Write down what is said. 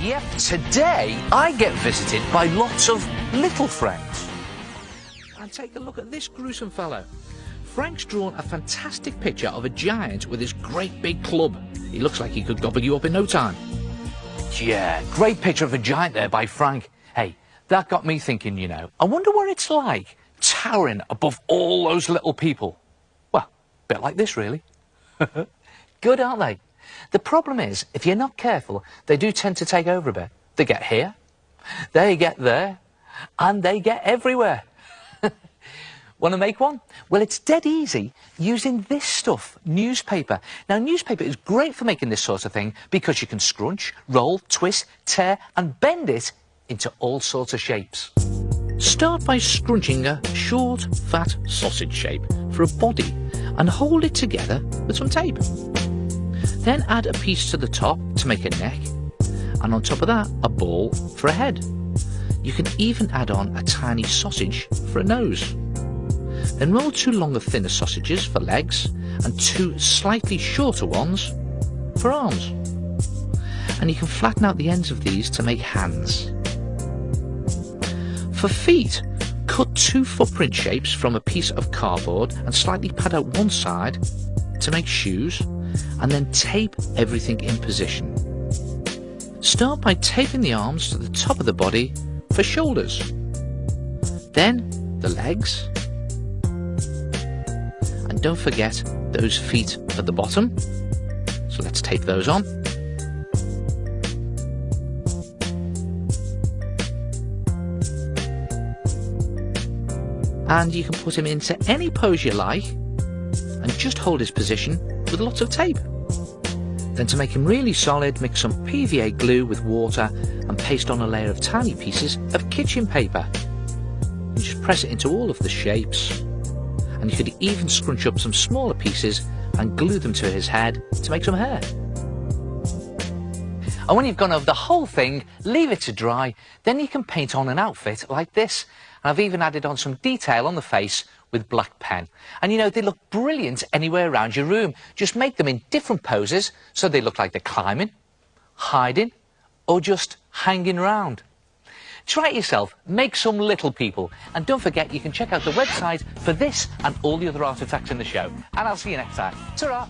Yep, today I get visited by lots of little Franks. And take a look at this gruesome fellow. Frank's drawn a fantastic picture of a giant with his great big club. He looks like he could gobble you up in no time. Yeah, great picture of a giant there by Frank. Hey, that got me thinking, you know, I wonder what it's like towering above all those little people. Well, a bit like this, really. Good, aren't they? The problem is, if you're not careful, they do tend to take over a bit. They get here, they get there, and they get everywhere. Want to make one? Well, it's dead easy using this stuff, newspaper. Now, newspaper is great for making this sort of thing because you can scrunch, roll, twist, tear, and bend it into all sorts of shapes. Start by scrunching a short, fat sausage shape for a body and hold it together with some tape. Then add a piece to the top to make a neck, and on top of that, a ball for a head. You can even add on a tiny sausage for a nose. Then roll 2 longer, thinner sausages for legs and 2 slightly shorter ones for arms. And you can flatten out the ends of these to make hands. For feet, cut 2 footprint shapes from a piece of cardboard and slightly pad out one side to make shoes, and then tape everything in position. Start by taping the arms to the top of the body for shoulders. Then the legs. And don't forget those feet at the bottom. So let's tape those on. And you can put him into any pose you like and just hold his position with lots of tape. Then to make him really solid, mix some PVA glue with water and paste on a layer of tiny pieces of kitchen paper. And just press it into all of the shapes. And you could even scrunch up some smaller pieces and glue them to his head to make some hair. And when you've gone over the whole thing, leave it to dry, then you can paint on an outfit like this. And I've even added on some detail on the face with black pen. And you know, they look brilliant anywhere around your room. Just make them in different poses so they look like they're climbing, hiding, or just hanging around. Try it yourself, make some little people, and don't forget you can check out the website for this and all the other artefacts in the show. And I'll see you next time. Ta-ra!